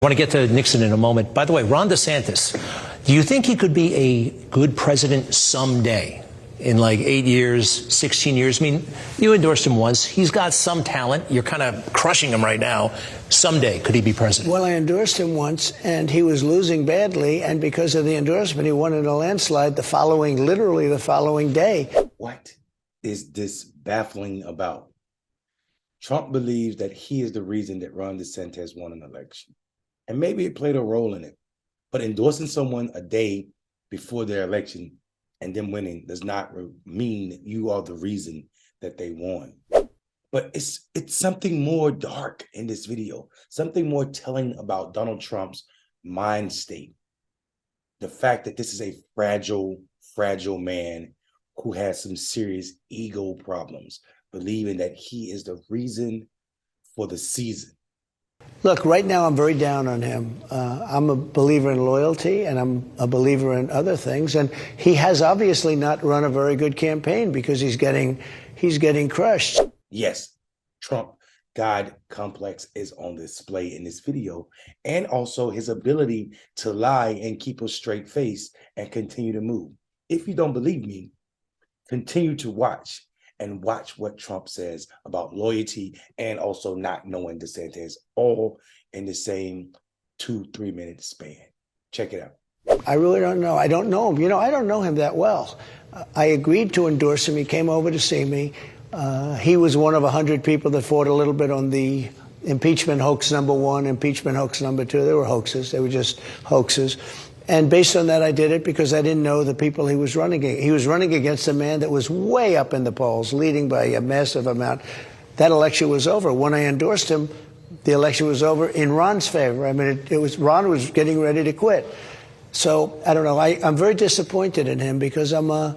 I want to get to Nixon in a moment. By the way, Ron DeSantis, do you think he could be a good president someday? In like 8 years, 16 years? I mean, you endorsed him once. He's got some talent. You're kind of crushing him right now. Someday, could he be president? Well, I endorsed him once, and he was losing badly. And because of the endorsement, he won in a landslide literally the following day. What is this baffling about? Trump believes that he is the reason that Ron DeSantis won an election. And maybe it played a role in it. But endorsing someone a day before their election and them winning does not mean that you are the reason that they won. But it's something more dark in this video, something more telling about Donald Trump's mind state. The fact that this is a fragile man who has some serious ego problems, believing that he is the reason for the season. Look, right now I'm very down on him. I'm a believer in loyalty, and I'm a believer in other things. And he has obviously not run a very good campaign because he's getting crushed. Yes, Trump God complex is on display in this video, and also his ability to lie and keep a straight face and continue to move. If you don't believe me, continue to watch and watch what Trump says about loyalty and also not knowing DeSantis, all in the same 2-3 minute span. Check it out. I really don't know. I don't know him. You know, I don't know him that well. I agreed to endorse him. He came over to see me. He was one of 100 people that fought a little bit on the impeachment hoax #1, impeachment hoax #2. They were hoaxes. They were just hoaxes. And based on that, I did it because I didn't know the people he was running against. He was running against a man that was way up in the polls, leading by a massive amount. That election was over. When I endorsed him, the election was over in Ron's favor. I mean, Ron was getting ready to quit. So I don't know. I'm very disappointed in him because I'm a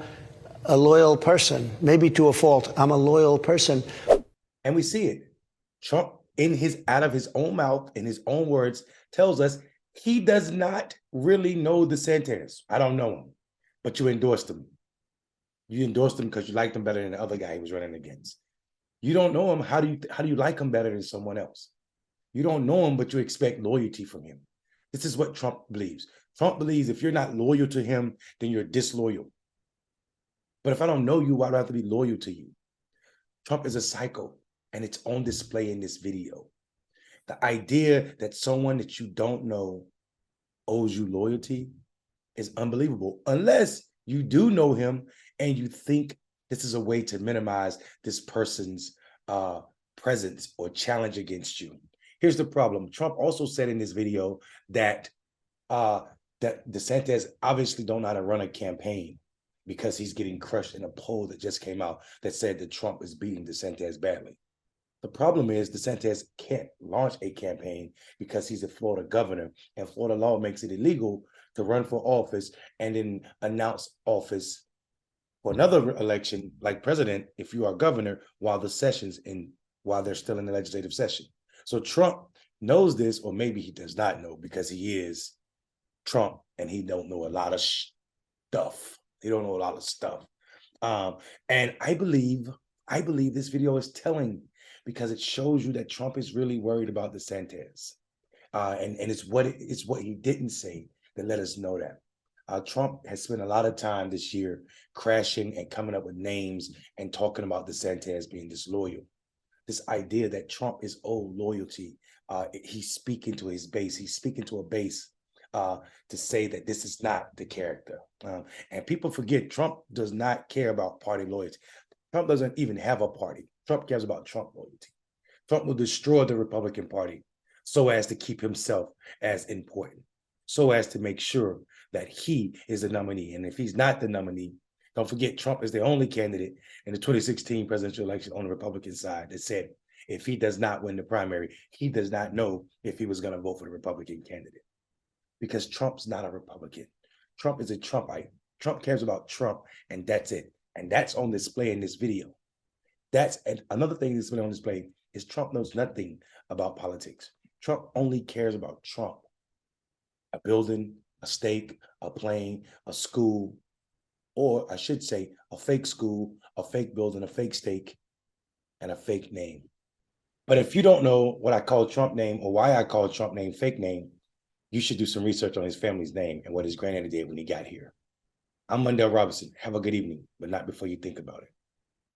loyal person, maybe to a fault. I'm a loyal person. And we see it. Trump, out of his own mouth, in his own words, tells us he does not really know DeSantis. I don't know him, but you endorsed him. You endorsed him because you liked him better than the other guy he was running against. You don't know him. How do you like him better than someone else? You don't know him, but you expect loyalty from him. This is what Trump believes. Trump believes if you're not loyal to him, then you're disloyal. But if I don't know you, why do I have to be loyal to you? Trump is a psycho, and it's on display in this video. The idea that someone that you don't know owes you loyalty is unbelievable, unless you do know him and you think this is a way to minimize this person's presence or challenge against you. Here's the problem. Trump also said in this video that that DeSantis obviously don't know how to run a campaign because he's getting crushed in a poll that just came out that said that Trump is beating DeSantis badly. The problem is DeSantis can't launch a campaign because he's a Florida governor, and Florida law makes it illegal to run for office and then announce office for another election like president if you are governor while they're still in the legislative session. So Trump knows this, or maybe he does not know because he is Trump and he don't know a lot of stuff. He don't know a lot of stuff. And I believe this video is telling, because it shows you that Trump is really worried about DeSantis. And it's what he didn't say that let us know that. Trump has spent a lot of time this year crashing and coming up with names and talking about DeSantis being disloyal. This idea that Trump is owed loyalty, he's speaking to his base. He's speaking to a base to say that this is not the character. And people forget Trump does not care about party loyalty. Trump doesn't even have a party. Trump cares about Trump loyalty. Trump will destroy the Republican Party so as to keep himself as important, so as to make sure that he is the nominee. And if he's not the nominee, don't forget Trump is the only candidate in the 2016 presidential election on the Republican side that said if he does not win the primary, he does not know if he was going to vote for the Republican candidate. Because Trump's not a Republican. Trump is a Trumpite. Trump cares about Trump, and that's it. And that's on display in this video. And another thing that's been on display is Trump knows nothing about politics. Trump only cares about Trump. A building, a stake, a plane, a school, or I should say a fake school, a fake building, a fake stake, and a fake name. But if you don't know what I call Trump name or why I call Trump name fake name, you should do some research on his family's name and what his granddaddy did when he got here. I'm Mondale Robinson. Have a good evening, but not before you think about it.